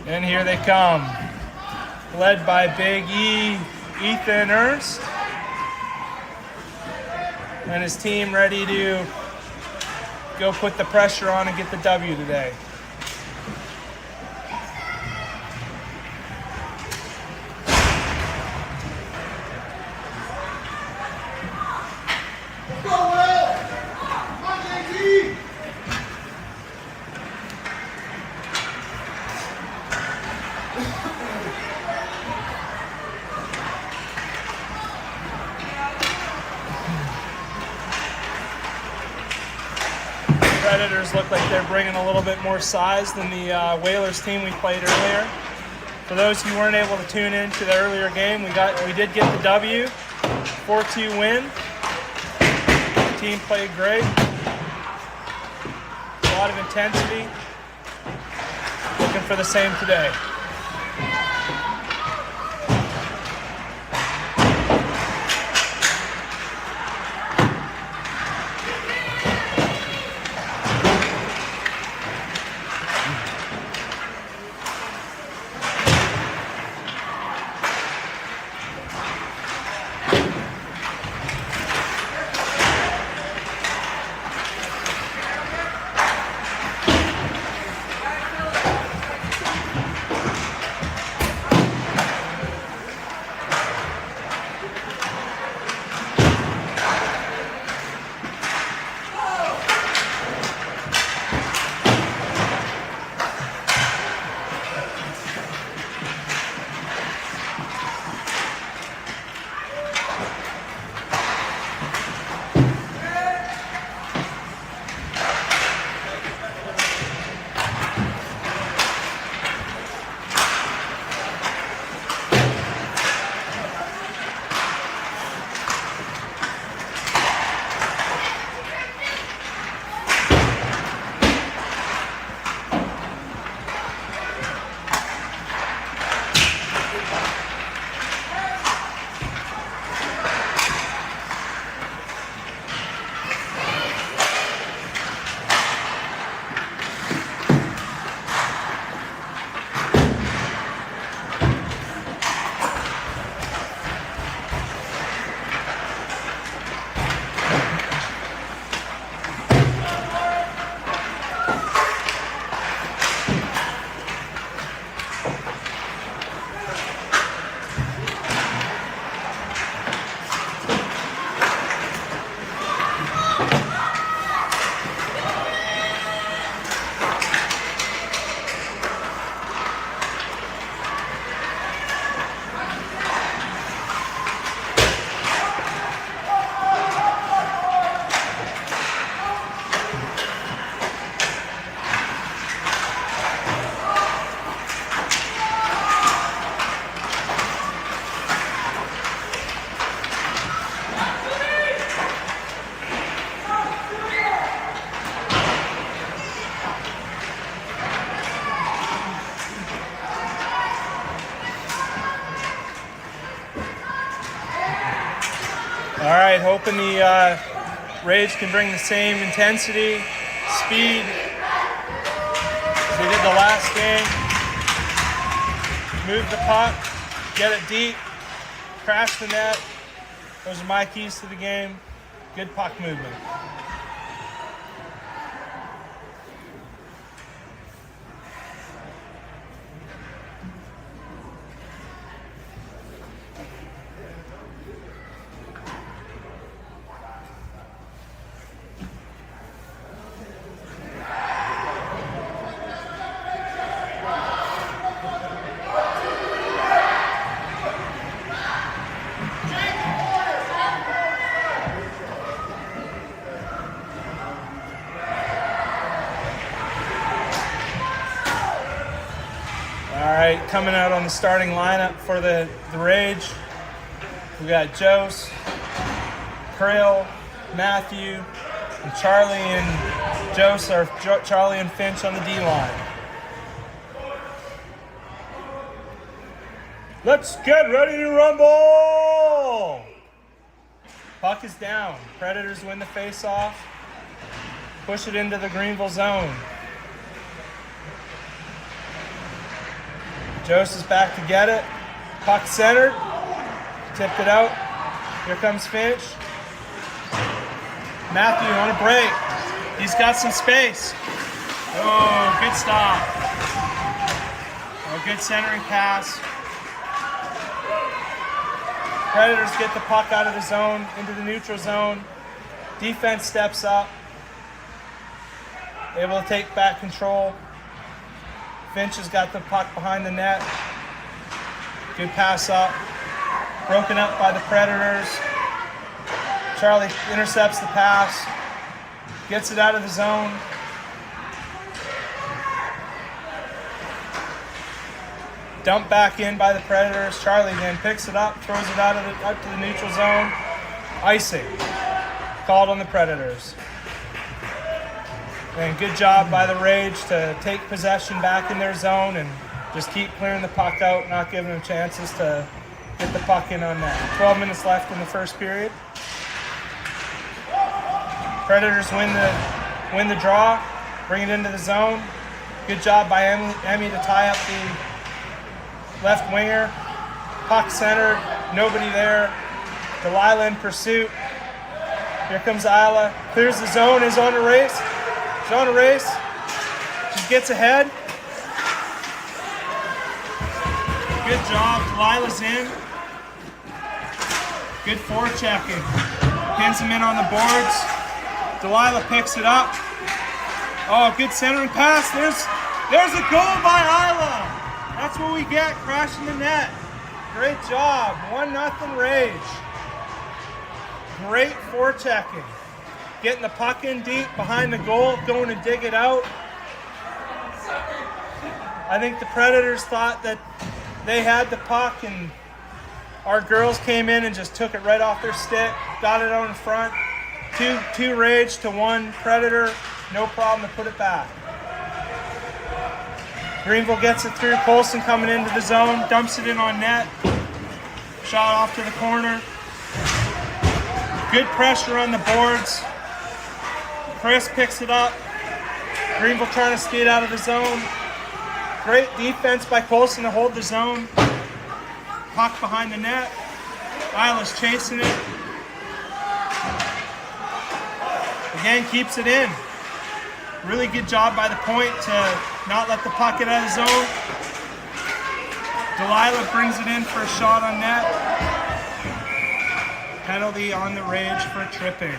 And here they come, led by Big E, Ethan Ernst, and his team ready to go put the pressure on and get the W today. Predators look like they're bringing a little bit more size than the Whalers team we played earlier. For those who weren't able to tune in to the earlier game, we did get the W, 4-2 win. The team played great. A lot of intensity. Looking for the same today. All right, hoping the Rage can bring the same intensity, speed as they did the last game. Move the puck, get it deep, crash the net. Those are my keys to the game. Good puck movement. All right, coming out on the starting lineup for the Rage, we got Jose, Krill, Matthew, and Charlie and Jose, or Charlie and Finch on the D-line. Let's get ready to rumble! Puck is down. Predators win the face-off. Push it into the Greenville zone. Jose is back to get it. Puck centered. Tipped it out. Here comes Finch. Matthew on a break. He's got some space. Oh, good stop. Oh, good centering pass. Predators get the puck out of the zone, into the neutral zone. Defense steps up. Able to take back control. Finch has got the puck behind the net. Good pass up. Broken up by the Predators. Charlie intercepts the pass. Gets it out of the zone. Dumped back in by the Predators. Charlie then picks it up, throws it out to the neutral zone. Icing. Called on the Predators. And good job by the Rage to take possession back in their zone and just keep clearing the puck out, not giving them chances to get the puck in on net. 12 minutes left in the first period. Predators win the draw, bring it into the zone. Good job by Emmy to tie up the left winger. Puck centered, nobody there. Delilah in pursuit. Here comes Isla. Clears the zone, is on a race. She's on a race. She gets ahead. Good job. Delilah's in. Good forechecking. Pins him in on the boards. Delilah picks it up. Oh, good centering pass. There's a goal by Isla. That's what we get, crashing the net. Great job. 1-0 Rage. Great forechecking. Getting the puck in deep behind the goal, going to dig it out. I think the Predators thought that they had the puck and our girls came in and just took it right off their stick, got it out in front. Two Rage to 1 Predator, no problem to put it back. Greenville gets it through, Colson coming into the zone, dumps it in on net. Shot off to the corner. Good pressure on the boards. Chris picks it up. Greenville trying to skate out of the zone. Great defense by Colson to hold the zone. Puck behind the net. Isla's chasing it. Again, keeps it in. Really good job by the point to not let the puck get out of the zone. Delilah brings it in for a shot on net. Penalty on the Rage for tripping.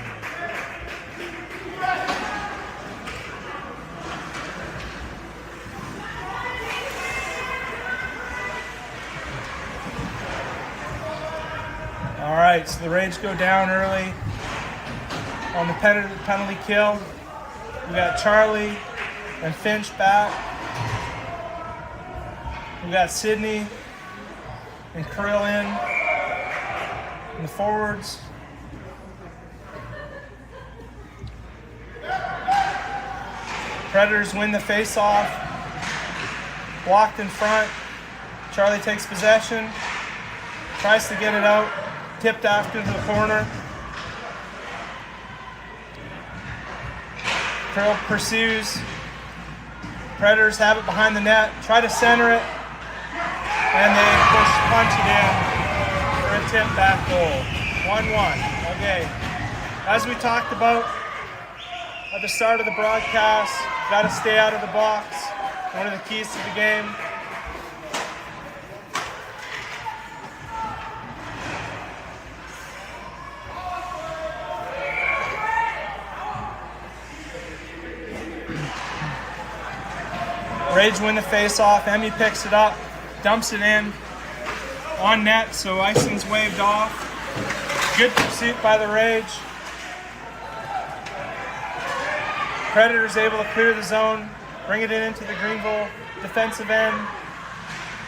All right, so the Rage go down early on the penalty kill. We got Charlie and Finch back. We got Sydney and Krill in the forwards. Predators win the face-off. Blocked in front. Charlie takes possession. Tries to get it out. Tipped after to the corner. Krill pursues. Predators have it behind the net. Try to center it. And they punch it in for a tip back goal. 1-1. Okay. As we talked about at the start of the broadcast, got to stay out of the box. One of the keys to the game. Rage win the face-off. Emmy picks it up, dumps it in on net, so icing's waved off. Good pursuit by the Rage. Predators able to clear the zone, bring it in into the Greenville defensive end.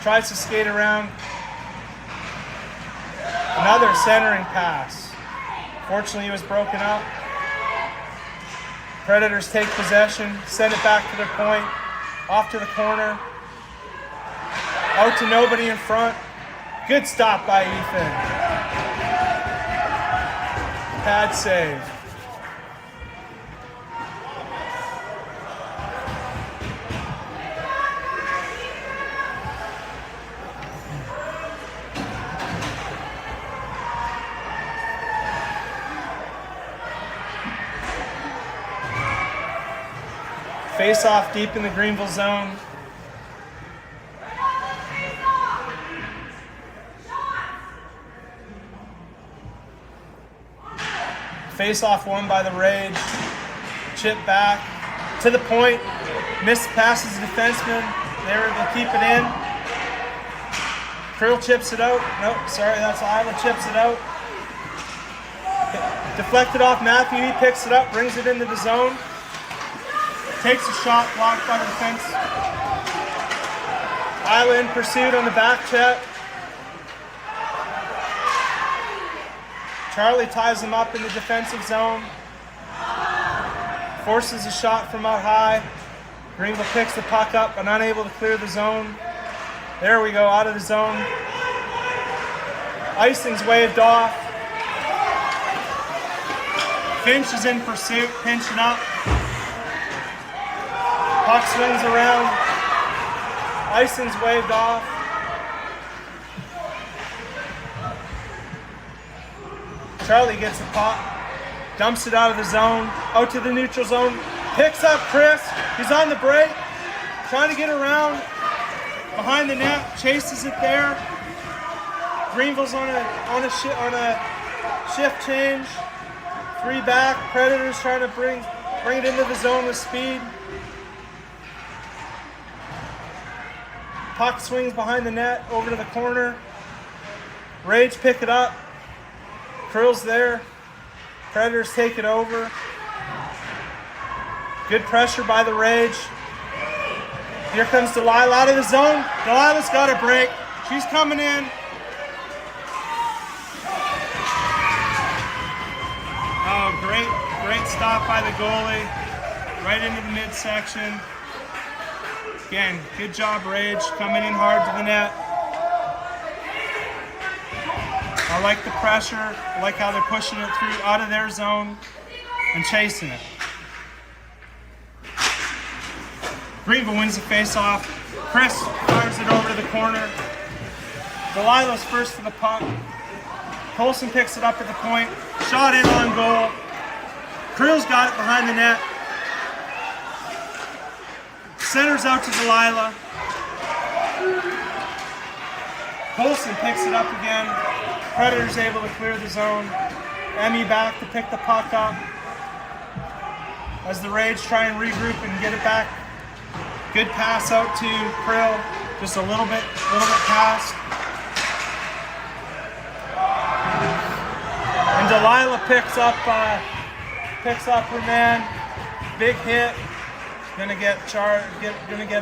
Tries to skate around. Another centering pass. Fortunately, it was broken up. Predators take possession, send it back to their point. Off to the corner. Out to nobody in front. Good stop by Ethan. Pad save. Face off deep in the Greenville zone. Face off won by the Rage. Chip back to the point. Missed passes the defenseman. They were able to keep it in. Krill chips it out. Nope, sorry, that's Isla chips it out. Deflected off Matthew. He picks it up, brings it into the zone. Takes a shot, blocked by the defense. Isla in pursuit on the back check. Charlie ties him up in the defensive zone. Forces a shot from out high. Greenville picks the puck up but unable to clear the zone. There we go, out of the zone. Icing's waved off. Finch is in pursuit, pinching up. Puck swings around. Icing's waved off. Charlie gets the puck, dumps it out of the zone, out to the neutral zone, picks up Chris. He's on the break, trying to get around behind the net, chases it there. Greenville's on a shift change. 3 back. Predators trying to bring it into the zone with speed. Puck swings behind the net over to the corner. Rage pick it up. Krill's there. Predators take it over. Good pressure by the Rage. Here comes Delilah out of the zone. Delilah's got a break. She's coming in. Oh, great stop by the goalie. Right into the midsection. Again, good job, Rage, coming in hard to the net. I like the pressure. I like how they're pushing it through out of their zone and chasing it. Greenville wins the face-off. Chris fires it over to the corner. Delilah's first to the puck. Colson picks it up at the point. Shot in on goal. Krill's got it behind the net. Centers out to Delilah. Colson picks it up again. Predators able to clear the zone. Emmy back to pick the puck up. As the Rage try and regroup and get it back. Good pass out to Krill. Just a little bit past. And Delilah picks up her man. Big hit. Gonna get a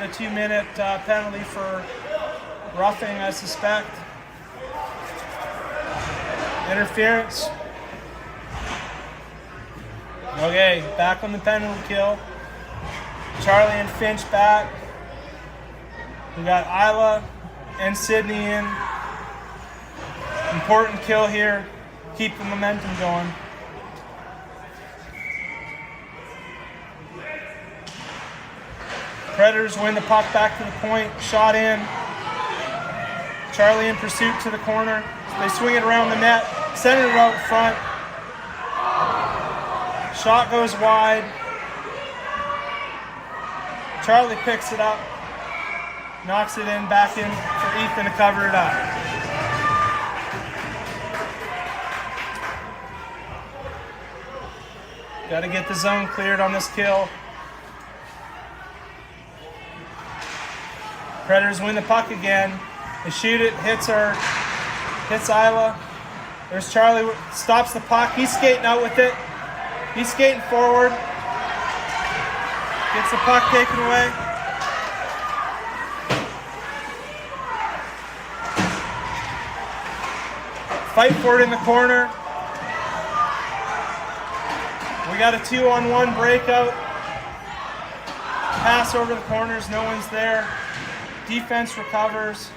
2-minute penalty for roughing, I suspect. Interference. Okay, back on the penalty kill. Charlie and Finch back. We got Isla and Sydney in. Important kill here. Keep the momentum going. Predators win the puck back to the point. Shot in. Charlie in pursuit to the corner. They swing it around the net. Send it out front. Shot goes wide. Charlie picks it up. Knocks it in, back in for Ethan to cover it up. Got to get the zone cleared on this kill. Predators win the puck again. They shoot it, hits Isla. There's Charlie, stops the puck. He's skating out with it. He's skating forward. Gets the puck taken away. Fight for it in the corner. We got a 2-on-1 breakout. Pass over the corners, no one's there. Defense recovers.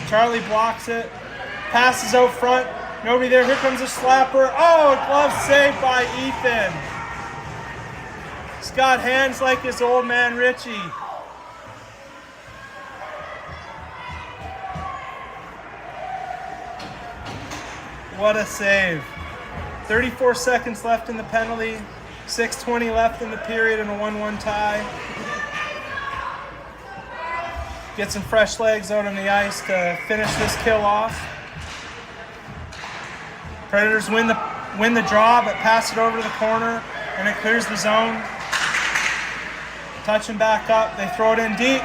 Charlie blocks it. Passes out front. Nobody there. Here comes a slapper. Oh, a glove saved by Ethan. He's got hands like his old man Richie. What a save. 34 seconds left in the penalty. 6:20 left in the period and a 1-1 tie. Get some fresh legs out on the ice to finish this kill off. Predators win the draw, but pass it over to the corner, and it clears the zone. Touching back up, they throw it in deep.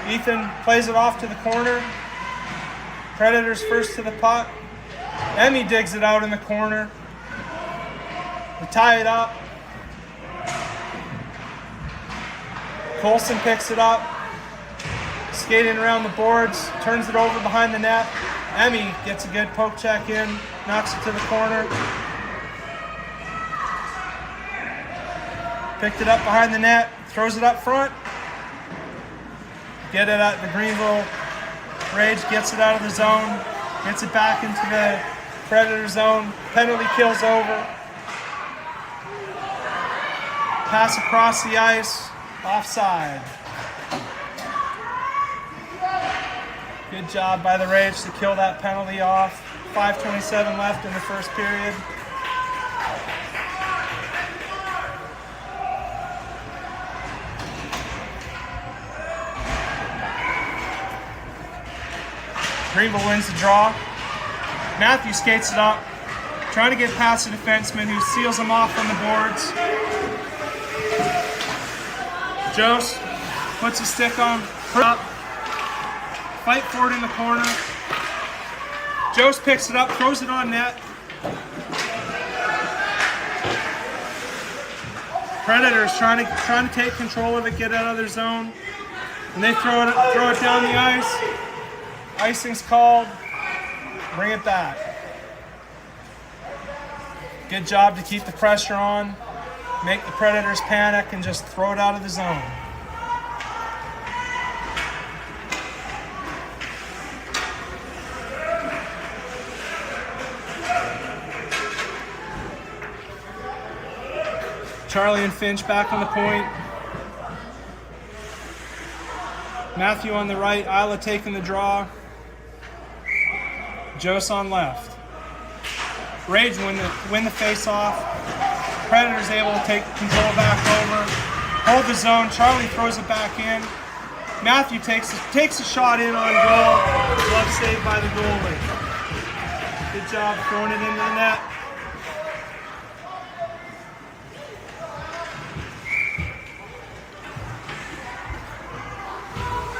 Ethan plays it off to the corner. Predators first to the puck. Emmy digs it out in the corner. They tie it up. Colson picks it up. Skating around the boards, turns it over behind the net. Emmy gets a good poke check in, knocks it to the corner. Picked it up behind the net, throws it up front. Get it at the Greenville Rage, gets it out of the zone, gets it back into the Predator zone. Penalty kill's over. Pass across the ice, offside. Good job by the Rage to kill that penalty off. 5:27 left in the first period. Greenville wins the draw. Matthew skates it up, trying to get past the defenseman who seals him off on the boards. Jose puts his stick on, up, fight for it in the corner. Jose picks it up, throws it on net. Predators trying to take control of it, get out of their zone, and they throw it down the ice. Icing's called. Bring it back. Good job to keep the pressure on, make the Predators panic, and just throw it out of the zone. Charlie and Finch back on the point. Matthew on the right, Isla taking the draw. Jose on left. Rage win the face-off. Predators able to take control back over. Hold the zone. Charlie throws it back in. Matthew takes a shot in on goal. Glove saved by the goalie. Good job throwing it into the net.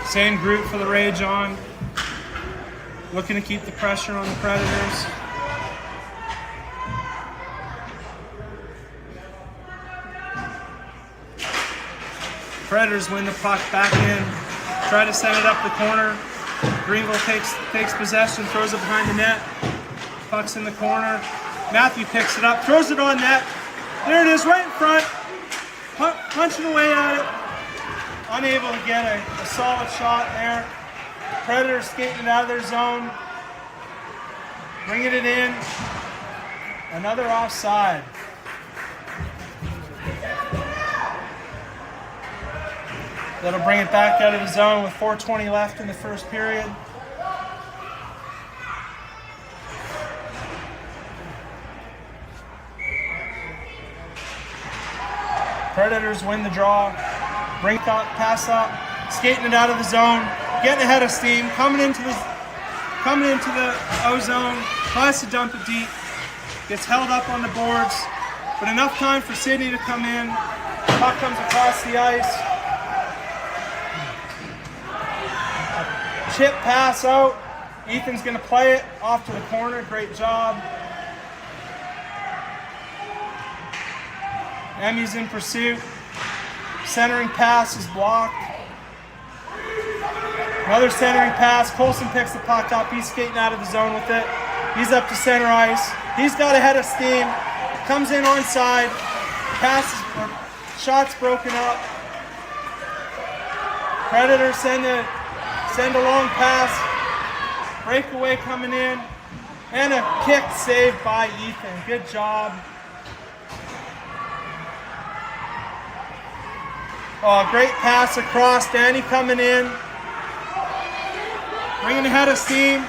Same group for the Rage on. Looking to keep the pressure on the Predators. Predators win the puck back in. Try to send it up the corner. Greenville takes possession, throws it behind the net. Puck's in the corner. Matthew picks it up, throws it on net. There it is, right in front. Punching away at it. Unable to get a solid shot there. Predators skating it out of their zone. Bringing it in. Another offside. That'll bring it back out of the zone with 4:20 left in the first period. Predators win the draw. Bring up, pass up, skating it out of the zone, getting ahead of steam, coming into the O zone, tries to dump it deep, gets held up on the boards, but enough time for Sydney to come in. Puck comes across the ice. A chip pass out. Ethan's going to play it off to the corner. Great job. Emmy's in pursuit. Centering pass is blocked. Another centering pass. Colson picks the puck up. He's skating out of the zone with it. He's up to center ice. He's got a head of steam. Comes in onside. Shot's broken up. Predators send a long pass. Breakaway coming in. And a kick saved by Ethan. Good job. Oh, great pass across. Danny coming in. Bringing ahead of steam.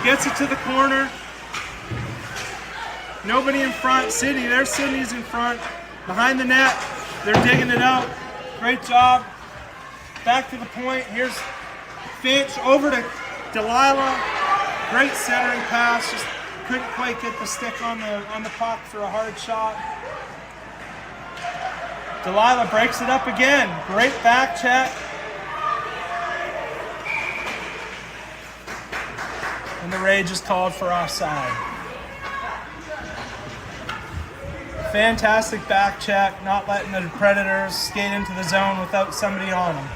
Gets it to the corner. Nobody in front. Sydney's in front. Behind the net, they're digging it out. Great job. Back to the point. Here's Finch over to Delilah. Great centering pass. Just couldn't quite get the stick on the puck for a hard shot. Delilah breaks it up again. Great back check. And the Rage is called for offside. Fantastic back check, not letting the Predators skate into the zone without somebody on them.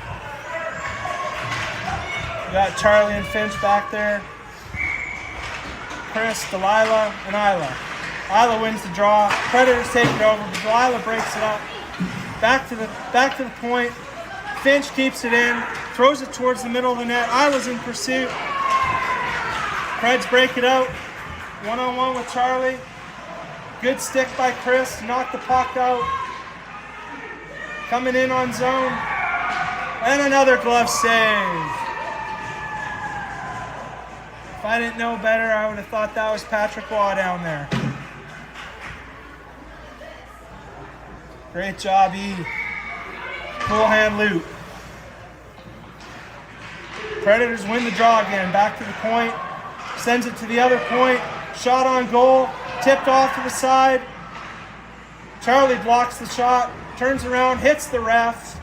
We got Charlie and Finch back there. Chris, Delilah, and Isla. Isla wins the draw. Predators take it over, but Delilah breaks it up. Back to the point. Finch keeps it in, throws it towards the middle of the net. Isla's in pursuit. Preds break it out. One-on-one with Charlie. Good stick by Chris, knocked the puck out. Coming in on zone. And another glove save. If I didn't know better, I would have thought that was Patrick Waugh down there. Great job, E. Full hand loop. Predators win the draw again. Back to the point. Sends it to the other point. Shot on goal. Tipped off to the side. Charlie blocks the shot. Turns around. Hits the refs.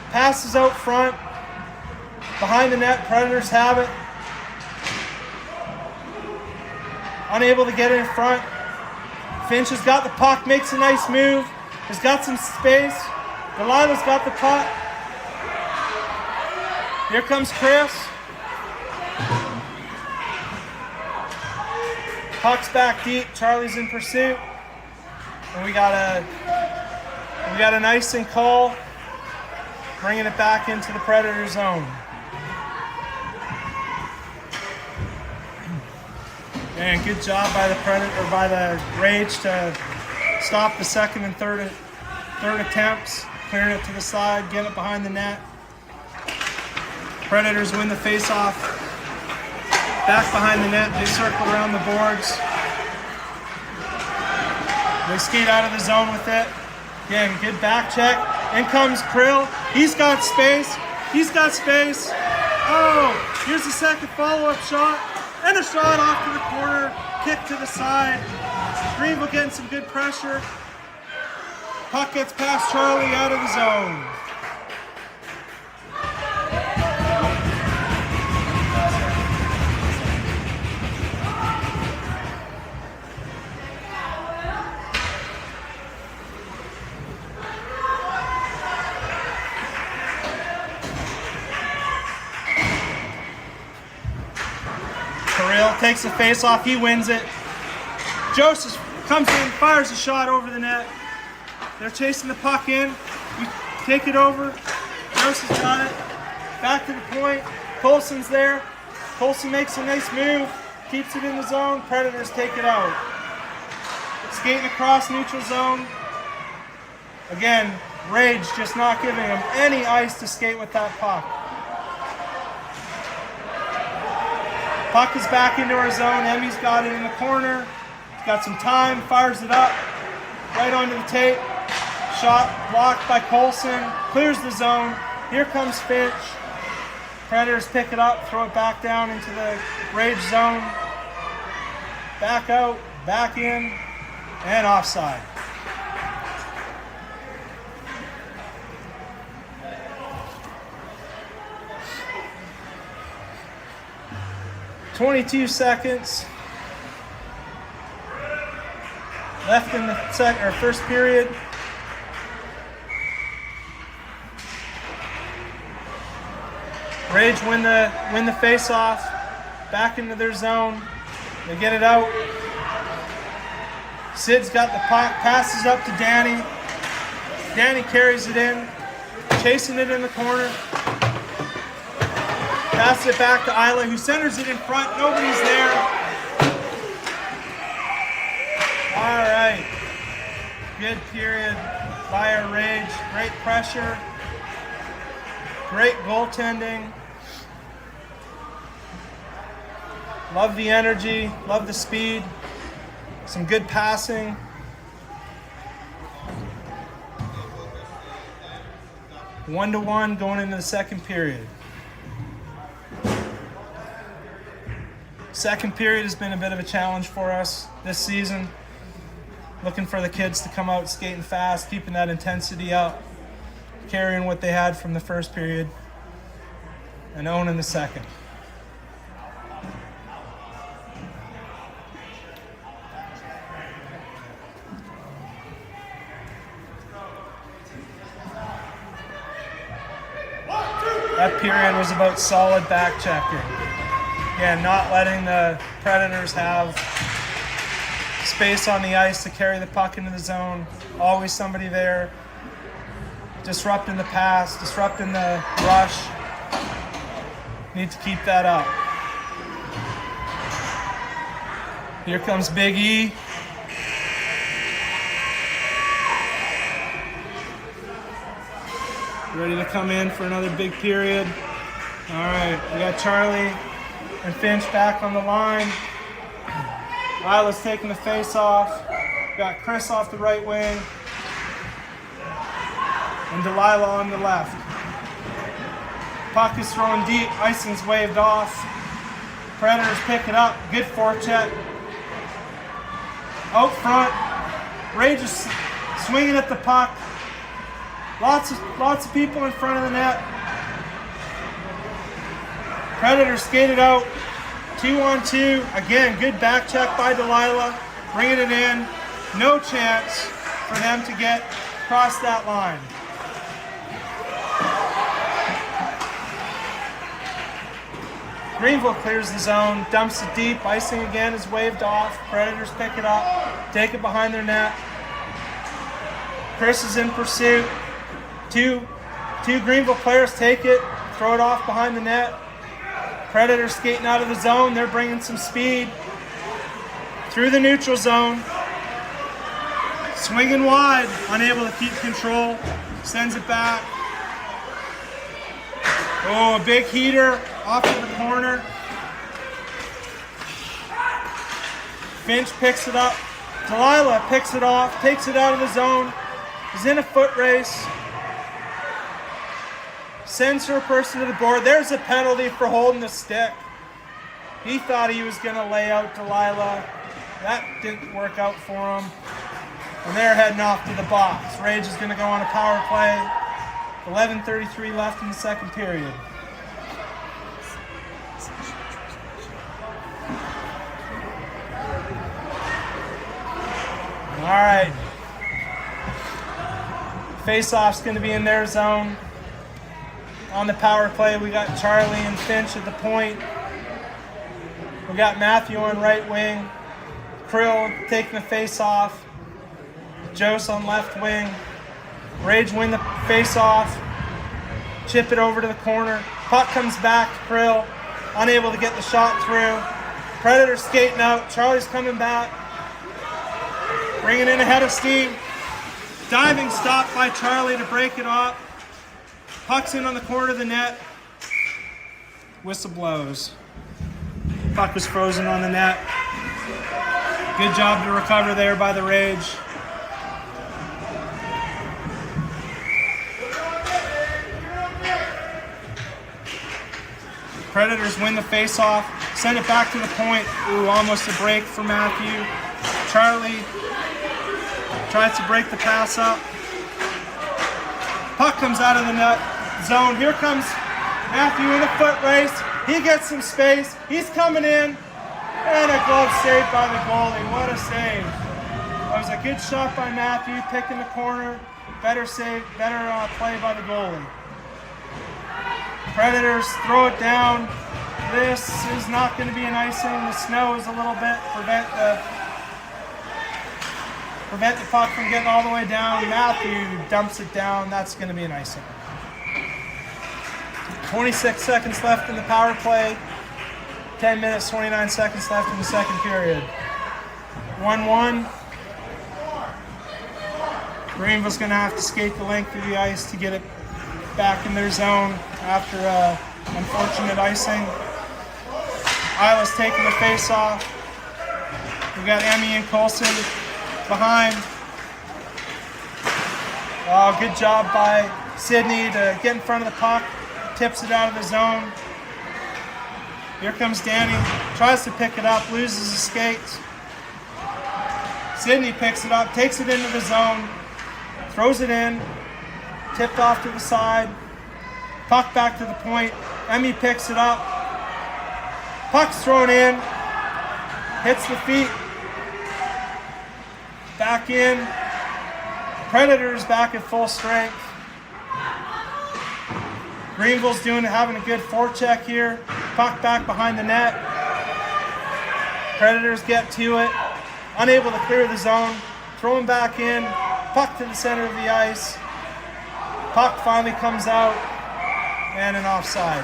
Passes out front. Behind the net. Predators have it. Unable to get in front. Finch has got the puck. Makes a nice move. Has got some space. Delilah's got the puck. Here comes Chris. Puck's back deep. Charlie's in pursuit. And we got an icing call, bringing it back into the Predator zone. And good job by the Rage to stop the second and third attempts, clearing it to the side, getting it behind the net. Predators win the face-off. Back behind the net, they circle around the boards. They skate out of the zone with it. Again, good back check. In comes Krill. He's got space. Oh, here's the second follow-up shot. And a shot off to the corner. Kick to the side. Greenville getting some good pressure. Puck gets past Charlie out of the zone. Takes the face off, he wins it. Joseph comes in, fires a shot over the net. They're chasing the puck in. We take it over. Joseph's got it. Back to the point. Colson's there. Colson makes a nice move. Keeps it in the zone. Predators take it out. Skating across neutral zone. Again, Rage just not giving them any ice to skate with that puck. Puck is back into our zone. Emmy's got it in the corner. He's got some time, fires it up. Right onto the tape. Shot blocked by Colson. Clears the zone. Here comes Finch. Predators pick it up, throw it back down into the Rage zone. Back out, back in, and offside. .22 seconds left in the first period. Rage win the face-off. Back into their zone. They get it out. Sid's got the puck. Passes up to Danny. Danny carries it in. Chasing it in the corner. Passes it back to Isla, who centers it in front. Nobody's there. All right. Good period by our Rage. Great pressure. Great goaltending. Love the energy. Love the speed. Some good passing. 1-1 going into the second period. Second period has been a bit of a challenge for us this season. Looking for the kids to come out skating fast, keeping that intensity up, carrying what they had from the first period, and owning the second. That period was about solid back checking. Again, not letting the Predators have space on the ice to carry the puck into the zone. Always somebody there. Disrupting the pass, disrupting the rush. Need to keep that up. Here comes Big E. Ready to come in for another big period. All right, we got Charlie and Finch back on the line. Lila's taking the face off. Got Chris off the right wing. And Delilah on the left. Puck is thrown deep. Icing's waved off. Predators pick it up. Good forecheck. Out front. Rage is swinging at the puck. Lots of people in front of the net. Predators skated out. 2-on-2. Again, good back check by Delilah. Bringing it in. No chance for them to get across that line. Greenville clears the zone, dumps it deep. Icing again is waved off. Predators pick it up, take it behind their net. Chris is in pursuit. Two Greenville players take it, throw it off behind the net. Predators skating out of the zone. They're bringing some speed through the neutral zone. Swinging wide, unable to keep control. Sends it back. Oh, a big heater off of the corner. Finch picks it up. Delilah picks it off, takes it out of the zone. Is in a foot race. Sends her person to the board. There's a penalty for holding the stick. He thought he was going to lay out Delilah. That didn't work out for him. And they're heading off to the box. Rage is going to go on a power play. 11:33 left in the second period. All right. Face-off's going to be in their zone. On the power play, we got Charlie and Finch at the point. We got Matthew on right wing. Krill taking the face-off. Jose on left wing. Rage win the face-off. Chip it over to the corner. Puck comes back to Krill. Unable to get the shot through. Predators skating out. Charlie's coming back. Bringing in ahead of steam. Diving stop by Charlie to break it off. Puck's in on the corner of the net. Whistle blows. Puck was frozen on the net. Good job to recover there by the Rage. Predators win the face-off. Send it back to the point. Ooh, almost a break for Matthew. Charlie tries to break the pass up. Puck comes out of the net zone. Here comes Matthew in a foot race. He gets some space. He's coming in. And a glove save by the goalie. What a save. That was a good shot by Matthew, picking the corner. Better save, better play by the goalie. Predators throw it down. This is not going to be an icing. The snow is a little bit prevent the puck from getting all the way down. Matthew dumps it down. That's going to be an icing. 26 seconds left in the power play. 10 minutes, 29 seconds left in the second period. 1-1. Greenville's going to have to skate the length of the ice to get it back in their zone after unfortunate icing. Isla's taking the face off. We've got Emmy and Colson behind. Oh, good job by Sydney to get in front of the puck, tips it out of the zone. Here comes Danny, tries to pick it up, loses his skates. Sydney picks it up, takes it into the zone, throws it in, tipped off to the side, puck back to the point. Emmy picks it up, puck's thrown in, hits the feet, back in. Predators back at full strength. Greenville's having a good forecheck here. Puck back behind the net. Predators get to it. Unable to clear the zone. Thrown back in. Puck to the center of the ice. Puck finally comes out. And an offside.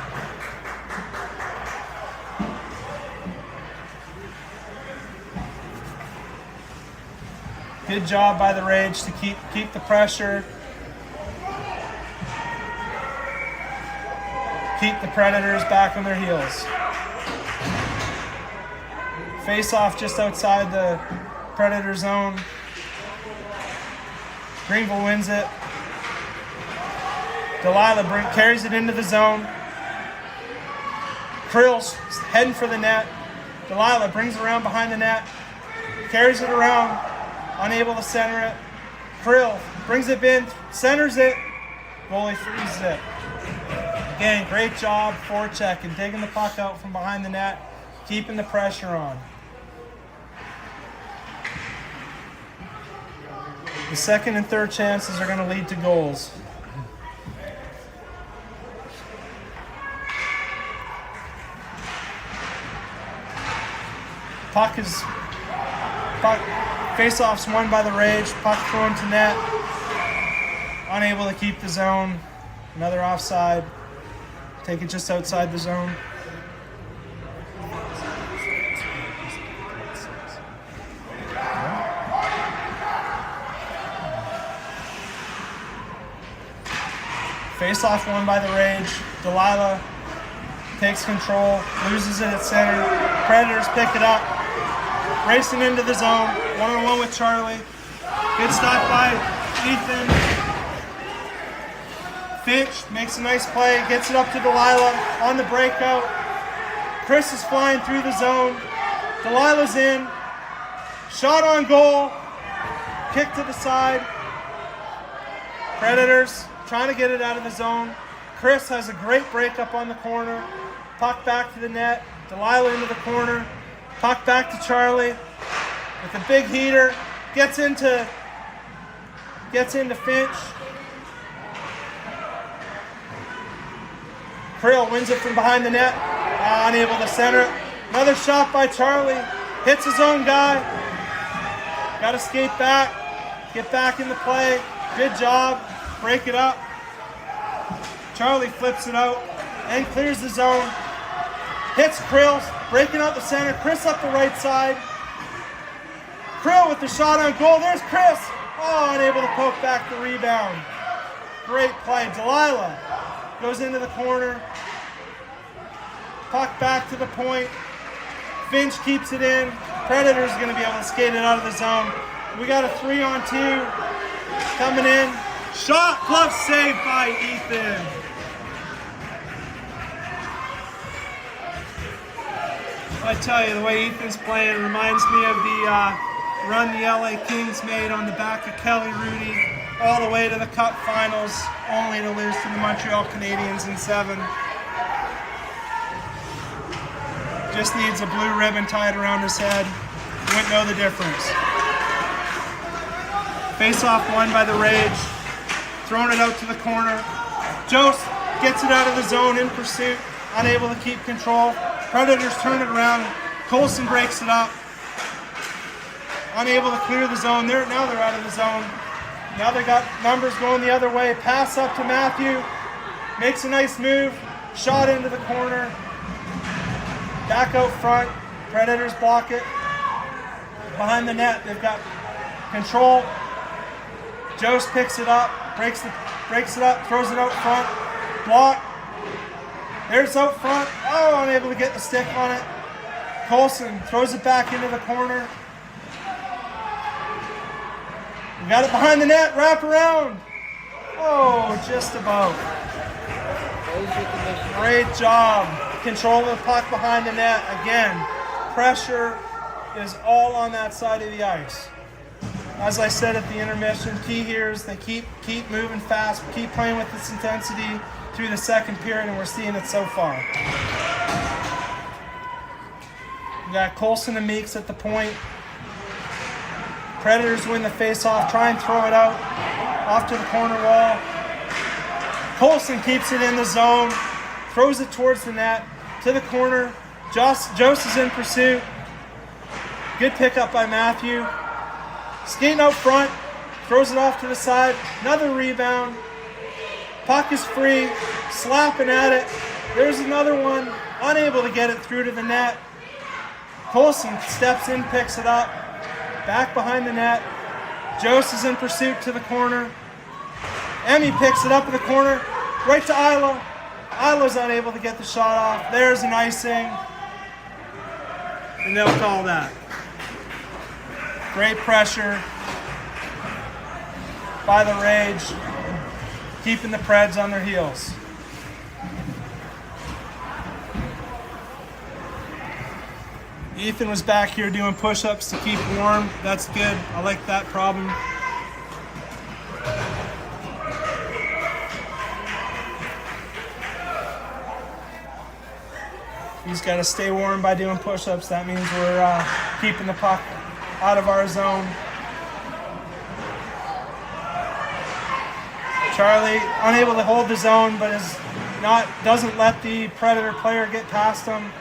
Good job by the Rage to keep the pressure. Keep the Predators back on their heels. Face off just outside the Predator zone. Greenville wins it. Delilah carries it into the zone. Krill's heading for the net. Delilah brings it around behind the net. Carries it around. Unable to center it. Krill brings it in, centers it. Goalie freezes it. Again, great job forechecking, digging the puck out from behind the net, keeping the pressure on. The second and third chances are going to lead to goals. Face-offs won by the Rage. Puck thrown to net. Unable to keep the zone. Another offside. Take it just outside the zone. Face-off won by the Rage. Delilah takes control, loses it at center. Predators pick it up. Racing into the zone, one-on-one with Charlie. Good stop by Ethan. Finch makes a nice play, gets it up to Delilah on the breakout. Chris is flying through the zone. Delilah's in. Shot on goal. Kick to the side. Predators trying to get it out of the zone. Chris has a great breakup on the corner. Puck back to the net. Delilah into the corner. Puck back to Charlie with a big heater. Gets into Finch. Krill wins it from behind the net. Unable to center it. Another shot by Charlie. Hits his own guy. Got to skate back. Get back in the play. Good job. Break it up. Charlie flips it out and clears the zone. Hits Krill, breaking out the center. Chris up the right side. Krill with the shot on goal. There's Chris. Oh, unable to poke back the rebound. Great play. Delilah goes into the corner. Puck back to the point. Finch keeps it in. Predators going to be able to skate it out of the zone. We got a 3-on-2 coming in. Shot, glove saved by Ethan. I tell you, the way Ethan's playing reminds me of the run the LA Kings made on the back of Kelly Rudy all the way to the Cup Finals, only to lose to the Montreal Canadiens in 7. Just needs a blue ribbon tied around his head. You wouldn't know the difference. Face-off won by the Rage. Throwing it out to the corner. Jost gets it out of the zone in pursuit, unable to keep control. Predators turn it around. Colson breaks it up. Unable to clear the zone. Now they're out of the zone. Now they got numbers going the other way. Pass up to Matthew. Makes a nice move. Shot into the corner. Back out front. Predators block it. Behind the net, they've got control. Jost picks it up. Breaks it up. Throws it out front. Block. There's out front. Oh, unable to get the stick on it. Colson throws it back into the corner. We got it behind the net. Wrap around. Oh, just about. Great job. Control the puck behind the net. Again, pressure is all on that side of the ice. As I said at the intermission, key here is they keep moving fast, keep playing with this intensity through the second period, and we're seeing it so far. We got Colson and Meeks at the point. Predators win the face-off, try and throw it out off to the corner wall. Colson keeps it in the zone, throws it towards the net, to the corner. Jost is in pursuit. Good pickup by Matthew. Skating out front, throws it off to the side. Another rebound. Puck is free, slapping at it. There's another one, unable to get it through to the net. Colson steps in, picks it up. Back behind the net. Jost is in pursuit to the corner. Emmy picks it up in the corner, right to Isla. Isla's unable to get the shot off. There's an icing. And they'll call that. Great pressure by the Rage, keeping the Preds on their heels. Ethan was back here doing push-ups to keep warm. That's good. I like that problem. He's got to stay warm by doing push-ups. That means we're keeping the puck out of our zone. Charlie unable to hold the zone, but doesn't let the Predator player get past him.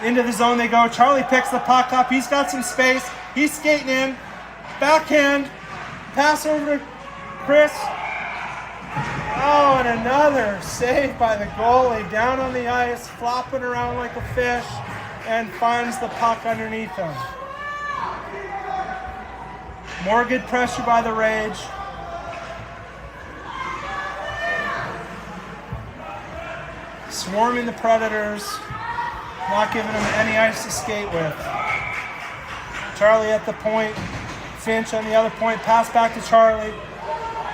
Into the zone they go. Charlie picks the puck up. He's got some space. He's skating in. Backhand. Pass over to Chris. Oh, and another save by the goalie. Down on the ice, flopping around like a fish, and finds the puck underneath him. More good pressure by the Rage. Swarming the Predators. Not giving them any ice to skate with. Charlie at the point. Finch on the other point. Pass back to Charlie.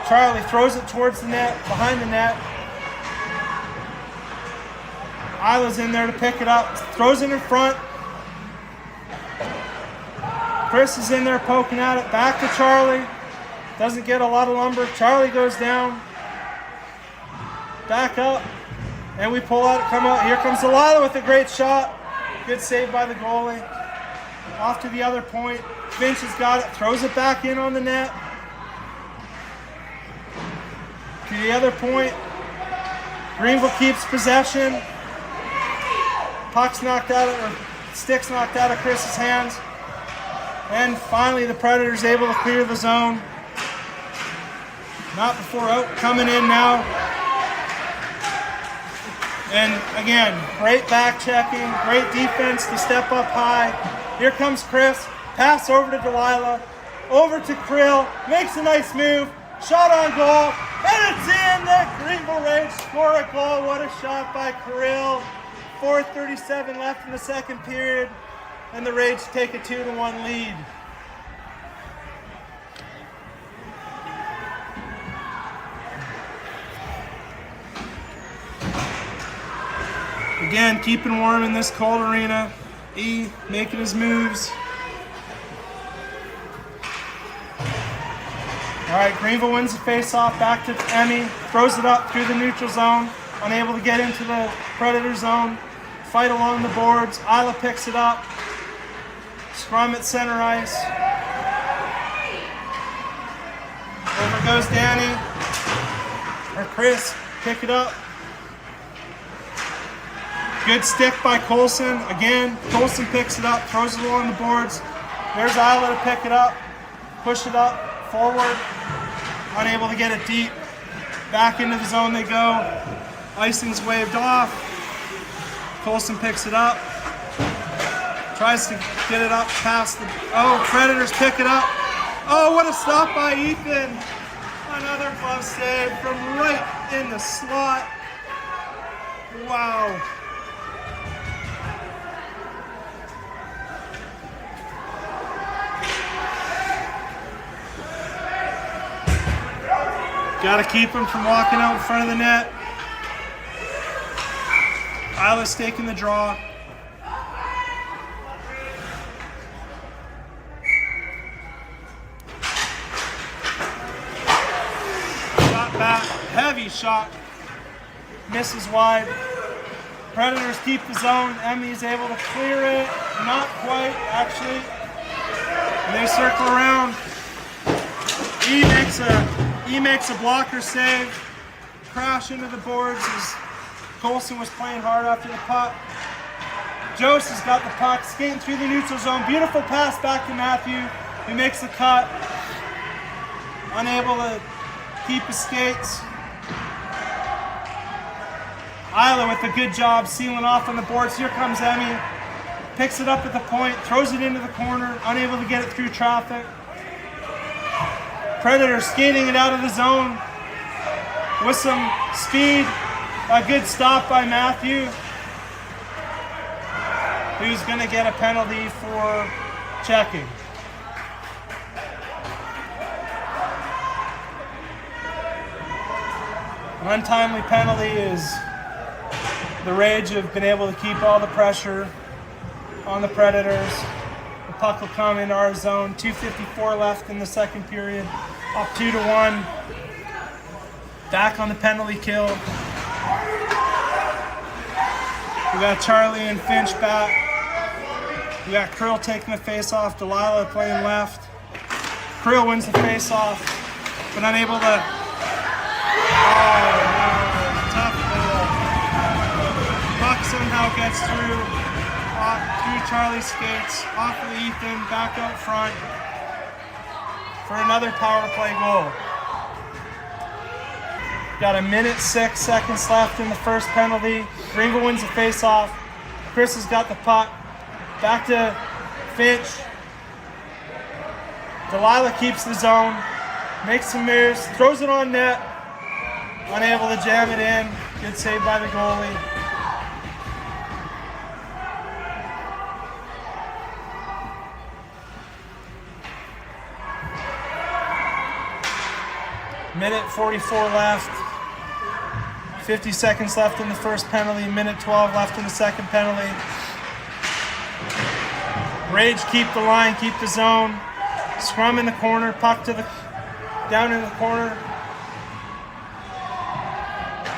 Charlie throws it towards the net, behind the net. Isla's in there to pick it up. Throws it in front. Chris is in there poking at it. Back to Charlie. Doesn't get a lot of lumber. Charlie goes down. Back up. And we pull out, come out. Here comes Delilah with a great shot. Good save by the goalie. Off to the other point. Finch has got it. Throws it back in on the net. To the other point. Greenville keeps possession. Puck's knocked out, or stick's knocked out of Chris's hands. And finally the Predators able to clear the zone. Not before out, coming in now. And again, great back checking, great defense to step up high. Here comes Chris, pass over to Delilah, over to Krill, makes a nice move, shot on goal, and it's in! The Greenville Rage score a goal. What a shot by Krill. 4:37 left in the second period, and the Rage take a 2-1 lead. Again, keeping warm in this cold arena. E making his moves. All right, Greenville wins the face-off. Back to Emmy. Throws it up through the neutral zone. Unable to get into the Predator zone. Fight along the boards. Isla picks it up. Scrum at center ice. Over goes Danny. Or Chris. Pick it up. Good stick by Colson. Again, Colson picks it up, throws it along the boards. There's Isla to pick it up, push it up, forward. Unable to get it deep. Back into the zone they go. Icing's waved off. Colson picks it up. Tries to get it up past the... Oh, Predators pick it up. Oh, what a stop by Ethan. Another glove save from right in the slot. Wow. Got to keep him from walking out in front of the net. Isla's taking the draw. Shot back, heavy shot. Misses wide. Predators keep the zone. Emmy's able to clear it. Not quite, actually. And they circle around. E makes a blocker save. Crash into the boards as Colson was playing hard after the puck. Jose has got the puck, skating through the neutral zone. Beautiful pass back to Matthew. He makes the cut. Unable to keep his skates. Isla with a good job sealing off on the boards. Here comes Emmy. Picks it up at the point, throws it into the corner, unable to get it through traffic. Predator skating it out of the zone with some speed. A good stop by Matthew, who's going to get a penalty for checking. An untimely penalty is the Rage have been able to keep all the pressure on the Predators. The puck will come in our zone. 2:54 left in the second period. Up 2-1. Back on the penalty kill. We got Charlie and Finch back. We got Krill taking the face off. Delilah playing left. Krill wins the face off, but unable to. Oh, no. Tough goal. Puck somehow gets through Charlie's skates, off of Ethan, back up front for another power play goal. Got a minute 6 seconds left in the first penalty. Greenville wins the face-off. Chris has got the puck. Back to Finch. Delilah keeps the zone, makes some moves, throws it on net. Unable to jam it in. Good save by the goalie. Minute 44 left. 50 seconds left in the first penalty. Minute 12 left in the second penalty. Rage keep the line, keep the zone. Scrum in the corner, puck to the down in the corner.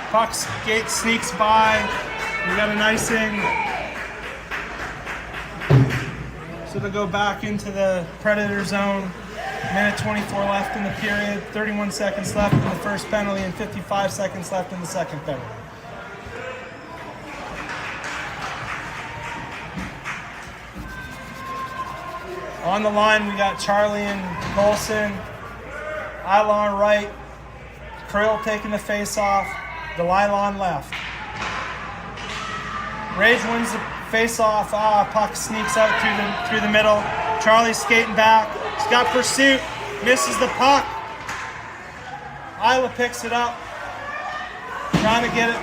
Puck skate sneaks by. We got an icing. So they'll go back into the Predator zone. Minute 24 left in the period, 31 seconds left in the first penalty, and 55 seconds left in the second penalty. On the line, we got Charlie and Colson. Isla on right. Krill taking the face off. Delilah on left. Rage wins the face off. Puck sneaks out through the middle. Charlie's skating back. He's got pursuit. Misses the puck. Isla picks it up. Trying to get it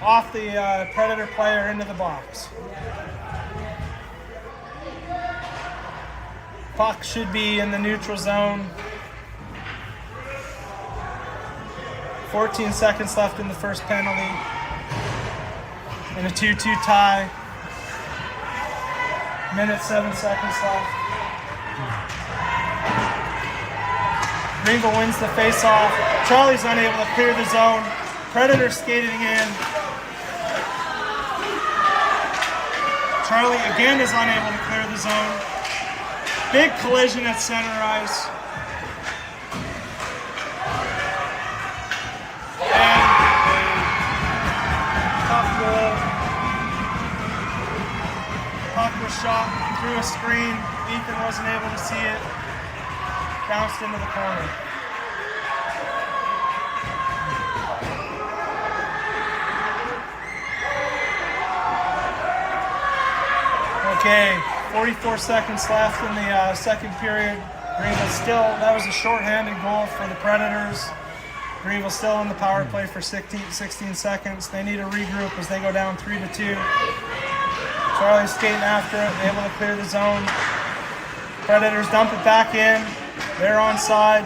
off the Predator player into the box. Puck should be in the neutral zone. 14 seconds left in the first penalty. And a 2-2 tie. Minute 7 seconds left. Greenville wins the face-off. Charlie's unable to clear the zone. Predator skating in. Charlie again is unable to clear the zone. Big collision at center ice. And a tough goal. Puck was shot through a screen. Ethan wasn't able to see it. Bounced into the corner. Okay, 44 seconds left in the second period. Greenville still, that was a shorthanded goal for the Predators. Greenville still in the power play for 16 seconds. They need to regroup as they go down 3-2. Charlie's skating after it, able to clear the zone. Predators dump it back in. They're onside.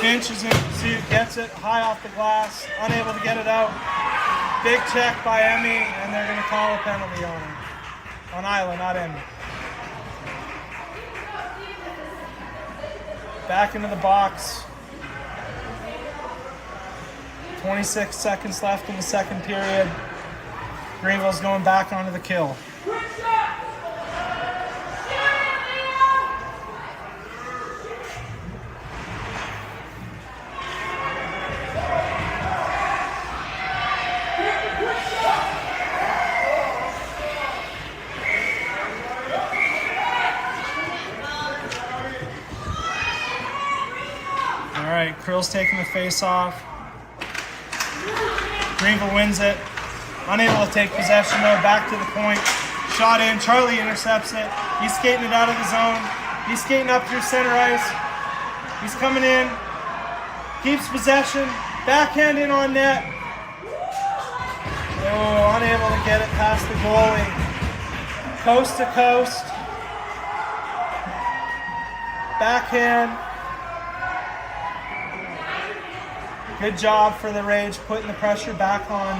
Finch is in pursuit, gets it high off the glass, unable to get it out. Big check by Emmy, and they're going to call a penalty on him. On Isla, not Emmy. Back into the box. 26 seconds left in the second period. Greenville's going back onto the kill. All right, Krill's taking the face off. Greenville wins it. Unable to take possession though, back to the point. Shot in, Charlie intercepts it. He's skating it out of the zone. He's skating up through center ice. He's coming in, keeps possession, backhand in on net. Oh, unable to get it past the goalie. Coast to coast. Backhand. Good job for the Rage putting the pressure back on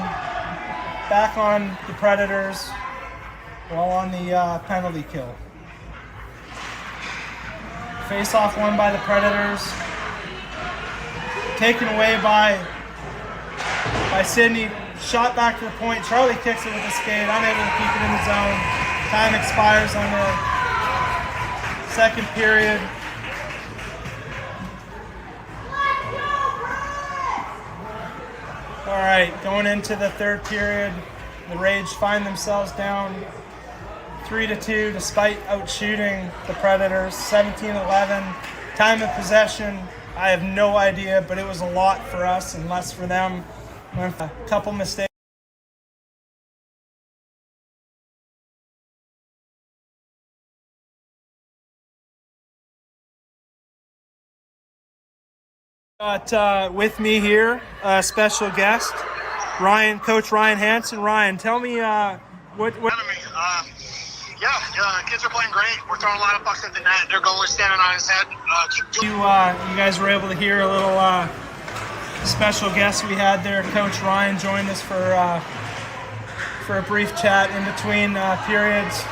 the Predators while on the penalty kill. Face-off won by the Predators. Taken away by Sydney. Shot back to the point. Charlie kicks it with a skate. Unable to keep it in the zone. Time expires on the second period. All right, going into the third period, the Rage find themselves down 3-2 despite outshooting the Predators, 17-11. Time of possession, I have no idea, but it was a lot for us and less for them. A couple mistakes. Got with me here a special guest, Coach Ryan Hansen. Ryan, tell me what. Kids are playing great. We're throwing a lot of pucks at the net. Their goalie's standing on his head. You guys were able to hear a little special guest we had there. Coach Ryan joined us for a brief chat in between periods.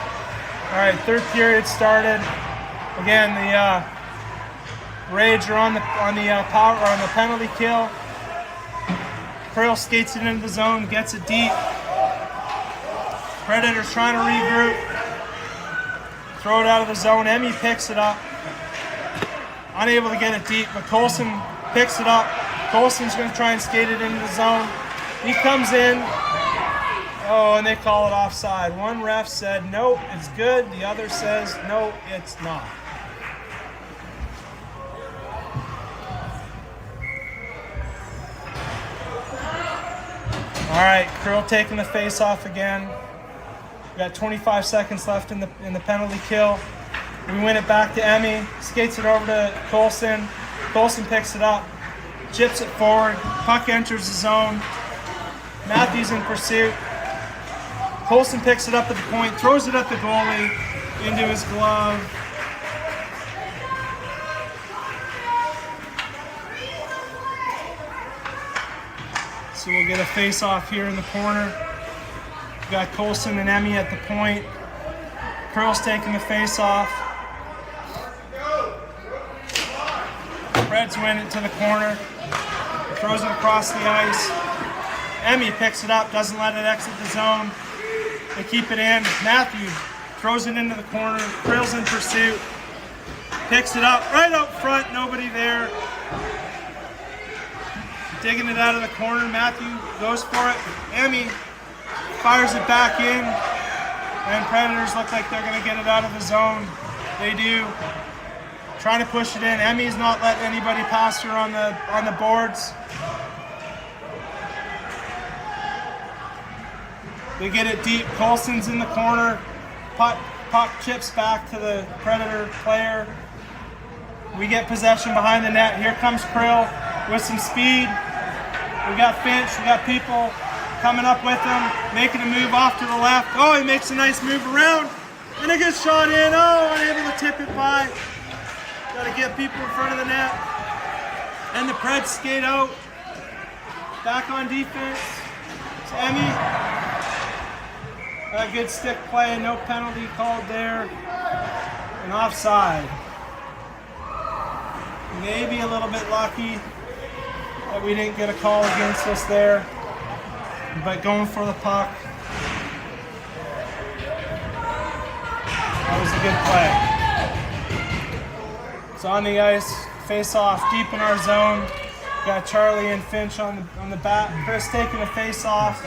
All right, third period started. Again, the Rage are on the power or on the penalty kill. Krill skates it into the zone, gets it deep. Predators trying to regroup. Throw it out of the zone. Emmy picks it up. Unable to get it deep, but Colson picks it up. Colson's going to try and skate it into the zone. He comes in. Oh, and they call it offside. One ref said, nope, it's good. The other says, no, it's not. All right, Krill taking the face off again. We got 25 seconds left in the penalty kill. We win it back to Emmy. Skates it over to Colson. Colson picks it up, chips it forward. Puck enters the zone. Matthews in pursuit. Colson picks it up at the point, throws it at the goalie into his glove. So we'll get a face-off here in the corner. We've got Colson and Emmy at the point. Krill's taking the face-off. Reds win it to the corner. Throws it across the ice. Emmy picks it up, doesn't let it exit the zone. They keep it in. Matthew throws it into the corner. Krill's in pursuit. Picks it up right out front, nobody there. Digging it out of the corner. Matthew goes for it. Emmy fires it back in. And Predators look like they're going to get it out of the zone. They do. Trying to push it in. Emmy's not letting anybody pass her on the boards. They get it deep. Colson's in the corner. Puck chips back to the Predator player. We get possession behind the net. Here comes Krill with some speed. We got Finch, we got people coming up with him, making a move off to the left. Oh, he makes a nice move around, and it gets shot in. Oh, unable to tip it by. Got to get people in front of the net. And the Preds skate out. Back on defense. It's Emmy. A good stick play, no penalty called there. And offside. Maybe a little bit lucky that we didn't get a call against us there. But going for the puck. That was a good play. It's on the ice, face off deep in our zone. Got Charlie and Finch on the bat. Chris taking a face off.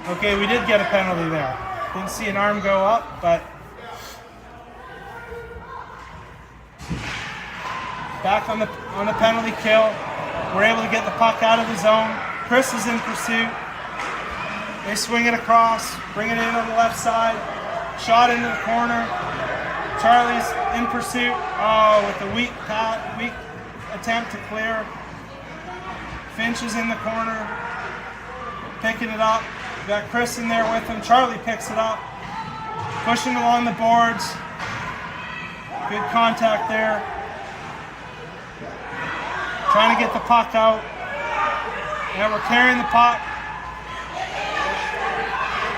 Okay, we did get a penalty there. Didn't see an arm go up, but back on the penalty kill. We're able to get the puck out of the zone. Chris is in pursuit. They swing it across, bring it in on the left side. Shot into the corner. Charlie's in pursuit. Oh, with a weak attempt to clear. Finch is in the corner, picking it up. Got Chris in there with him. Charlie picks it up, pushing along the boards. Good contact there. Trying to get the puck out. Yeah, we're carrying the puck.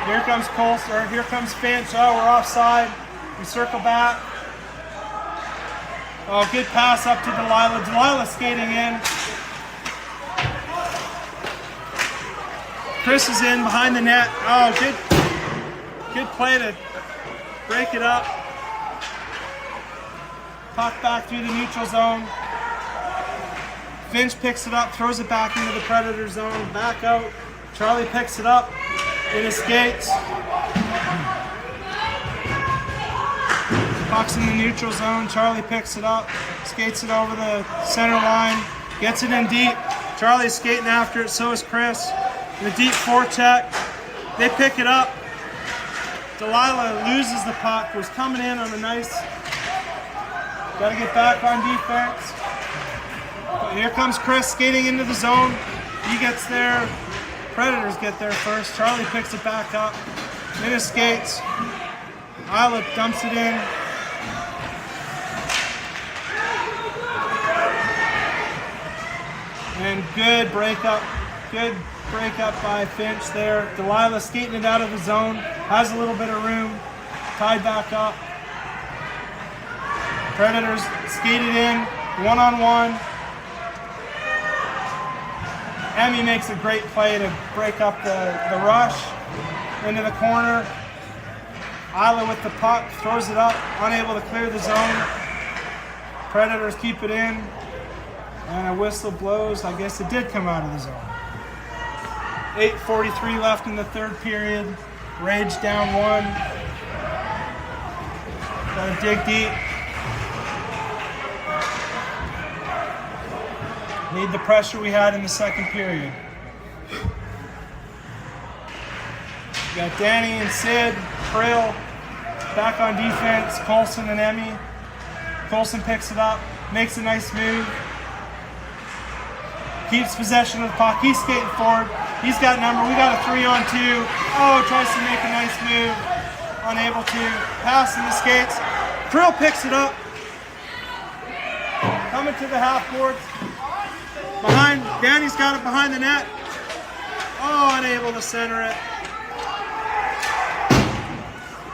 Here comes Colson, or here comes Finch. Oh, we're offside. We circle back. Oh, good pass up to Delilah. Delilah skating in. Chris is in behind the net. Oh, good play to break it up. Puck back through the neutral zone. Finch picks it up, throws it back into the Predator zone. Back out. Charlie picks it up. In his skates. Puck's in the neutral zone. Charlie picks it up, skates it over the center line, gets it in deep. Charlie's skating after it, so is Chris. The deep forecheck. They pick it up. Delilah loses the puck, was coming in on a nice. Got to get back on defense. But here comes Chris skating into the zone. He gets there. Predators get there first. Charlie picks it back up. In his skates. Isla dumps it in. And good breakup by Finch there. Delilah skating it out of the zone. Has a little bit of room. Tied back up. Predators skated in. One-on-one. Emmy makes a great play to break up the rush into the corner. Isla with the puck, throws it up, unable to clear the zone. Predators keep it in, and a whistle blows. I guess it did come out of the zone. 8:43 left in the third period. Rage down 1. Gotta dig deep. Need the pressure we had in the second period. We got Danny and Sid, Krill, back on defense, Colson and Emmy. Colson picks it up, makes a nice move. Keeps possession of the puck, he's skating forward. He's got number, we got a 3-on-2. Oh, tries to make a nice move. Unable to, pass in the skates. Krill picks it up. Coming to the half boards. Behind, Danny's got it behind the net. Oh, unable to center it.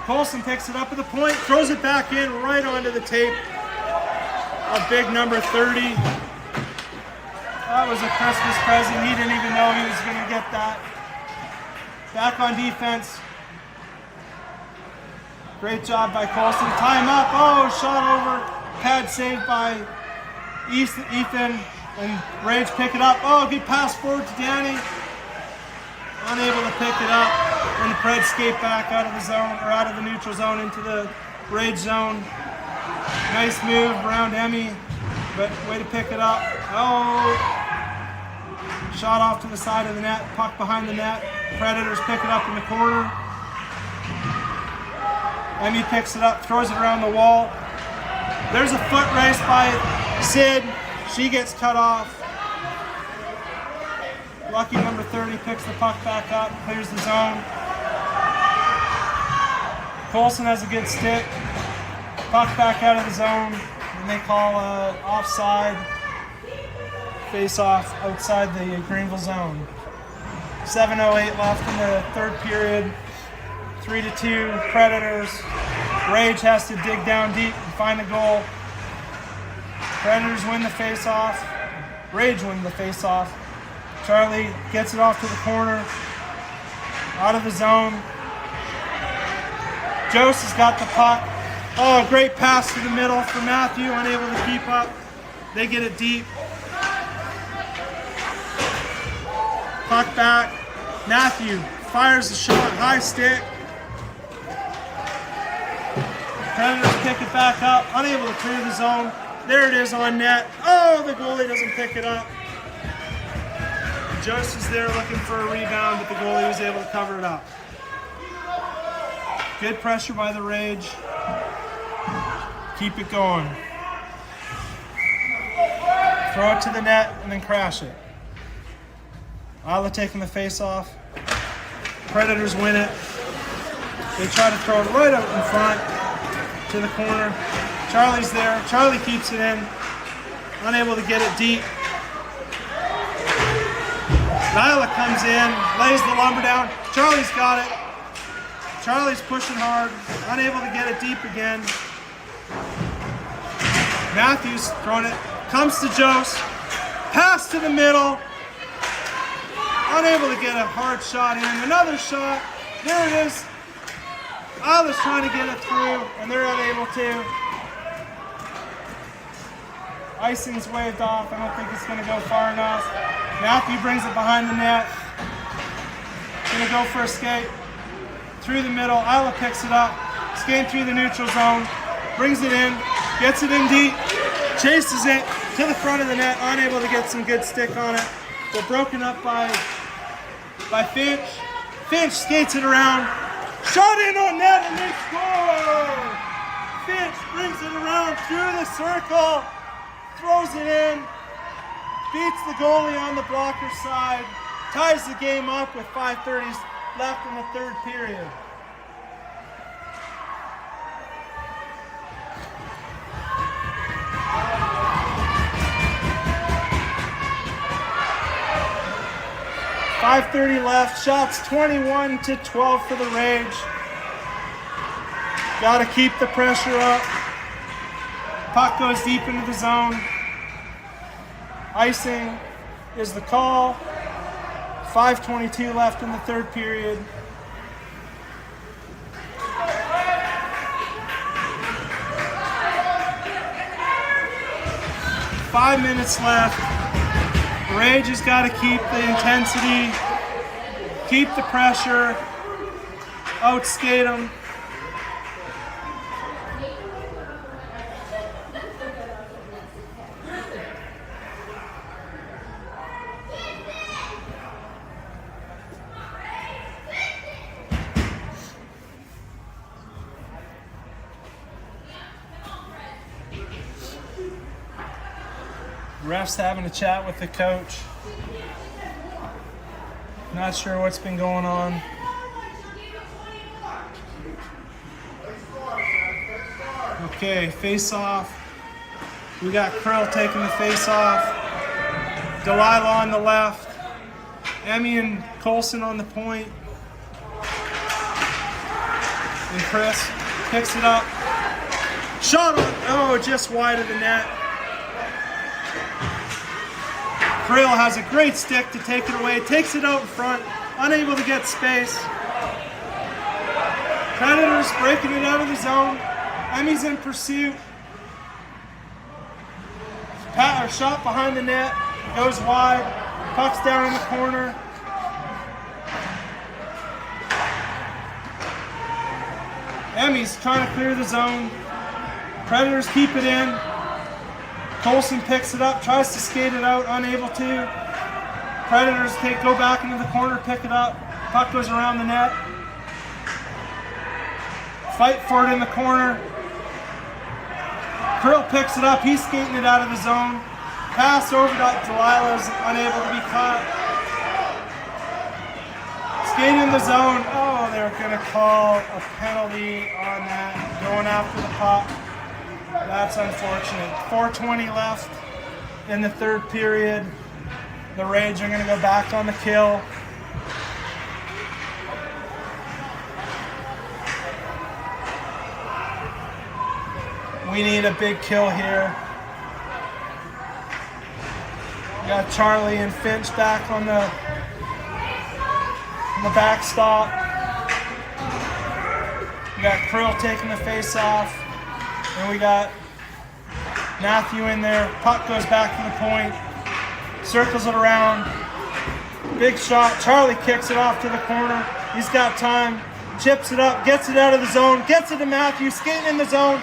Colson picks it up at the point, throws it back in right onto the tape of big number 30. That was a Christmas present. He didn't even know he was going to get that. Back on defense. Great job by Colson. Time up. Oh, shot over. Pad saved by Ethan. And Rage pick it up. Oh, good pass forward to Danny. Unable to pick it up. And the Preds skate back out of the zone, or out of the neutral zone into the Rage zone. Nice move around Emmy, but way to pick it up. Oh, shot off to the side of the net, puck behind the net. Predators pick it up in the corner. Emmy picks it up, throws it around the wall. There's a foot race by Sid. She gets cut off. Lucky number 30 picks the puck back up, clears the zone. Colson has a good stick. Puck back out of the zone, and they call offside. face off outside the Greenville zone. 7:08 left in the third period. 3-2 Predators. Rage has to dig down deep and find the goal. Predators win the face off. Rage win the face off. Charlie gets it off to the corner. Out of the zone. Jose has got the puck. Oh, great pass to the middle for Matthew, unable to keep up. They get it deep. Puck back. Matthew fires the shot, high stick. Predators pick it back up, unable to clear the zone. There it is on net. Oh, the goalie doesn't pick it up. Joseph's there looking for a rebound, but the goalie was able to cover it up. Good pressure by the Rage. Keep it going. Throw it to the net and then crash it. Isla taking the face off. Predators win it. They try to throw it right out in front to the corner. Charlie's there. Charlie keeps it in. Unable to get it deep. Isla comes in, lays the lumber down. Charlie's got it. Charlie's pushing hard. Unable to get it deep again. Matthews throwing it. Comes to Jose. Pass to the middle. Unable to get a hard shot in. Another shot. There it is. Isla's trying to get it through, and they're unable to. Icing's waved off. I don't think it's going to go far enough. Matthew brings it behind the net. Going to go for a skate. Through the middle. Isla picks it up. Skating through the neutral zone. Brings it in. Gets it in deep. Chases it to the front of the net. Unable to get some good stick on it. They're broken up by Finch. Finch skates it around. Shot in on net and they score! Finch brings it around through the circle. Throws it in. Beats the goalie on the blocker side. Ties the game up with 5:30 left in the third period. .530 left. Shots 21-12 for the Rage. Got to keep the pressure up. Puck goes deep into the zone. Icing is the call. 5:22 left in the third period. Five minutes left. Rage has got to keep the intensity, keep the pressure, outskate them. Ref's having a chat with the coach. Not sure what's been going on. Okay, face off. We got Krill taking the face off. Delilah on the left. Emmy and Colson on the point. And Chris picks it up. Shot on, oh, just wide of the net. Krill has a great stick to take it away, takes it out in front, unable to get space. Predators breaking it out of the zone. Emmy's in pursuit. Shot behind the net, goes wide, puck's down in the corner. Emmy's trying to clear the zone. Predators keep it in. Colson picks it up, tries to skate it out, unable to. Predators go back into the corner, pick it up. Puck goes around the net. Fight for it in the corner. Krill picks it up, he's skating it out of the zone. Pass over to Delilah's unable to be caught. Skate in the zone. Oh, they're gonna call a penalty on that, going after the puck. That's unfortunate. 4:20 left in the third period. The Rage are going to go back on the kill. We need a big kill here. We got Charlie and Finch back on the backstop. We got Krill taking the face off. And we got Matthew in there. Puck goes back to the point. Circles it around. Big shot. Charlie kicks it off to the corner. He's got time. Chips it up. Gets it out of the zone. Gets it to Matthew. Skating in the zone.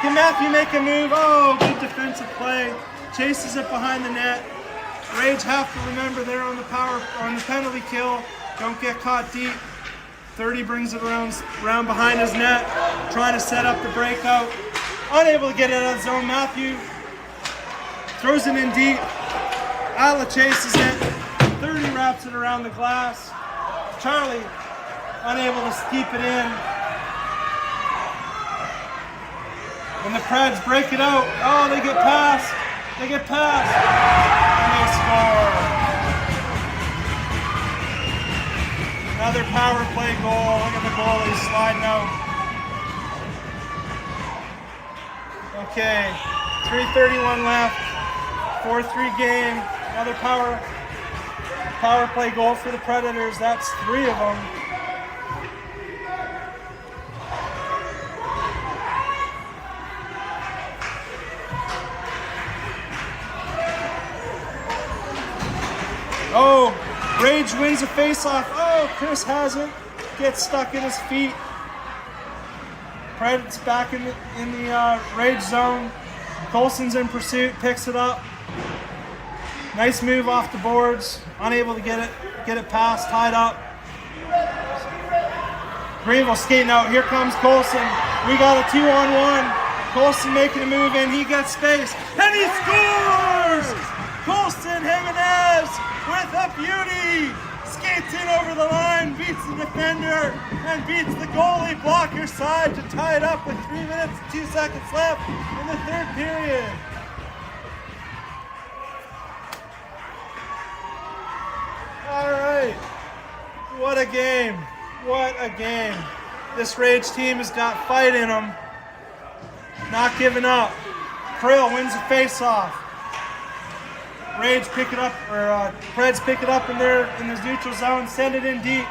Can Matthew make a move? Oh, good defensive play. Chases it behind the net. Rage have to remember they're on the penalty kill. Don't get caught deep. 30 brings it around behind his net. Trying to set up the breakout. Unable to get it out of the zone. Matthew throws it in deep. Ala chases it. 30 wraps it around the glass. Charlie unable to keep it in. And the Preds break it out. Oh, they get past. They get past. And they score. Another power play goal. Look at the goalie sliding out. Okay, 3:31 left. 4-3 game. Another power play goal for the Predators. That's 3 of them. Oh, Rage wins a face-off. Oh, Chris has it. Gets stuck in his feet. Predators back in the Rage zone. Colson's in pursuit, picks it up. Nice move off the boards. Unable to get it past, tied up. Greenville skating out. Here comes Colson. We got a 2-on-1. Colson making a move in. He gets space. And he scores! Colson Jimenez with a beauty. Skates in over the line, beats the defender, and beats the goalie blocker side to tie it up with 3 minutes and 2 seconds left in the 3rd period. All right, what a game, what a game. This Rage team has got fight in them, not giving up. Krill wins the face-off. Rage pick it up, or Preds pick it up in the neutral zone, send it in deep.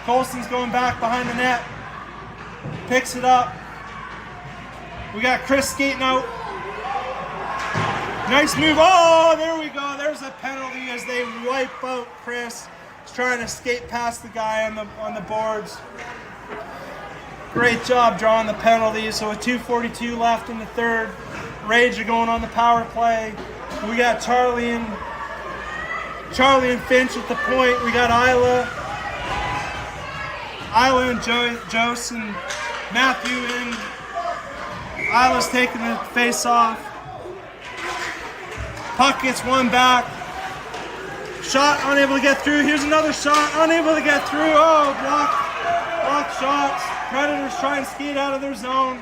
Colson's going back behind the net, picks it up. We got Chris skating out. Nice move. Oh, there we go. There's a penalty as they wipe out Chris. He's trying to skate past the guy on the boards. Great job drawing the penalty. So with 2:42 left in the 3rd, Rage are going on the power play. We got Charlie and Finch at the point. We got Isla and Jose and Matthew in. Isla's taking the face off. Puck gets one back. Shot, unable to get through. Here's another shot, unable to get through. Oh, block shots. Predators try and skate out of their zone.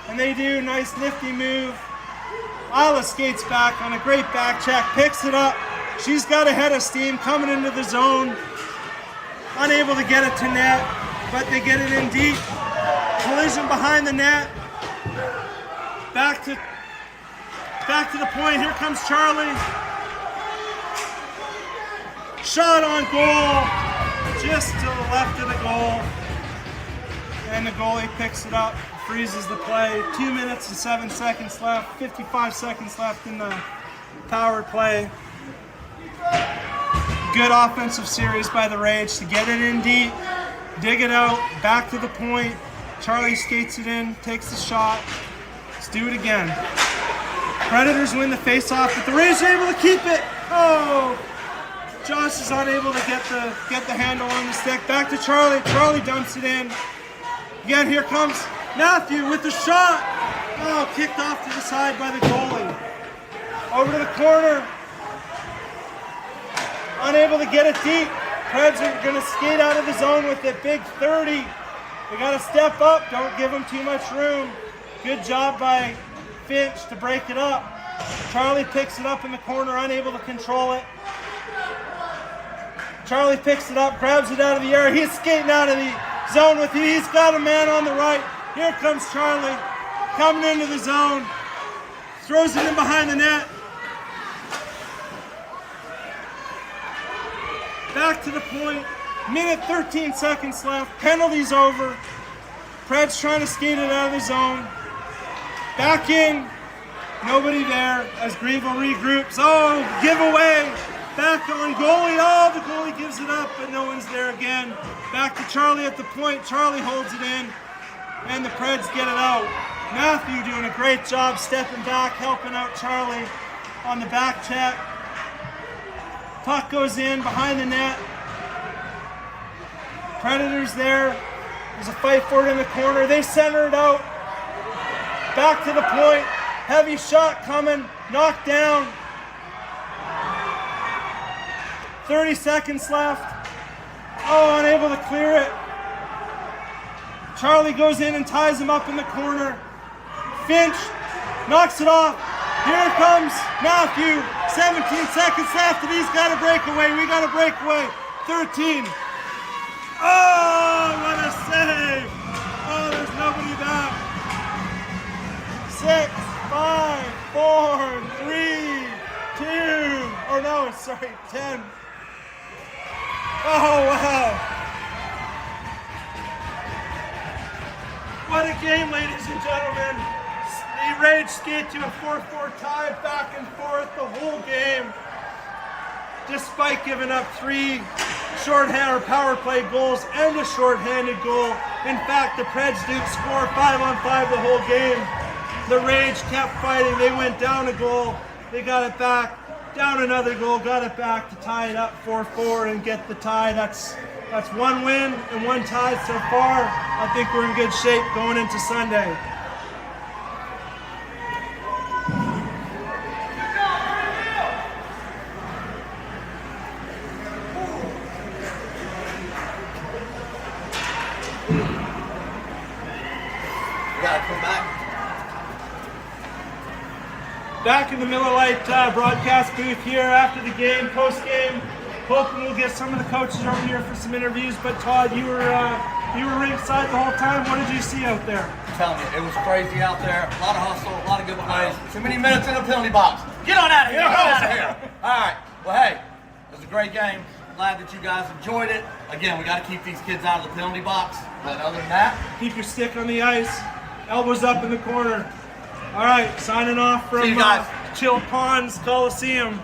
And they do. Nice nifty move. Isla skates back on a great back check, picks it up. She's got a head of steam coming into the zone. Unable to get it to net, but they get it in deep. Collision behind the net. Back to the point. Here comes Charlie. Shot on goal, just to the left of the goal. And the goalie picks it up. Freezes the play. 2 minutes and 7 seconds left. 55 seconds left in the power play. Good offensive series by the Rage to get it in deep, dig it out, back to the point. Charlie skates it in, takes the shot. Let's do it again. Predators win the face-off, but the Rage are able to keep it. Oh! Josh is unable to get the handle on the stick. Back to Charlie. Charlie dumps it in. Again, here comes Matthew with the shot. Oh, kicked off to the side by the goalie. Over to the corner. Unable to get it deep. Preds are going to skate out of the zone with a big 30. They got to step up. Don't give them too much room. Good job by Finch to break it up. Charlie picks it up in the corner, unable to control it. Charlie picks it up, grabs it out of the air. He's skating out of the zone with you. He's got a man on the right. Here comes Charlie coming into the zone. Throws it in behind the net. Back to the point. Minute 13 seconds left. Penalty's over. Pred's trying to skate it out of the zone. Back in. Nobody there as GVL regroups. Oh, giveaway. Back on goalie. Oh, the goalie gives it up, but no one's there again. Back to Charlie at the point. Charlie holds it in, and the Preds get it out. Matthew doing a great job stepping back, helping out Charlie on the back check. Puck goes in behind the net. Predators there. There's a fight for it in the corner. They center it out. Back to the point. Heavy shot coming. Knocked down. 30 seconds left. Oh, unable to clear it. Charlie goes in and ties him up in the corner. Finch knocks it off. Here comes Matthew. 17 seconds left, and he's got a breakaway. We got a breakaway. 13. Oh, what a save. Oh, there's nobody back. 6, 5, 4, 3, 2. Oh, no, sorry, 10. Oh, wow. What a game, ladies and gentlemen. The Rage skate to a 4-4 tie, back and forth the whole game, despite giving up 3 shorthand or power play goals and a shorthanded goal. In fact, the Preds didn't score 5-on-5 the whole game. The Rage kept fighting. They went down a goal. They got it back. Down another goal, got it back to tie it up 4-4 and get the tie. That's 1 win and 1 tie so far. I think we're in good shape going into Sunday. Gotta come back. Back in the Miller Lite broadcast booth here after the game, post-game. Hoping we'll get some of the coaches over here for some interviews. But Todd, you were ringside the whole time. What did you see out there? I'm telling you, it was crazy out there. A lot of hustle, a lot of good plays. Too many minutes in the penalty box. Get on out of here. Get out of here. All right. Well, hey, it was a great game. Glad that you guys enjoyed it. Again, we got to keep these kids out of the penalty box. But other than that, keep your stick on the ice. Elbows up in the corner. All right, signing off from see you guys. Chill Ponds Coliseum.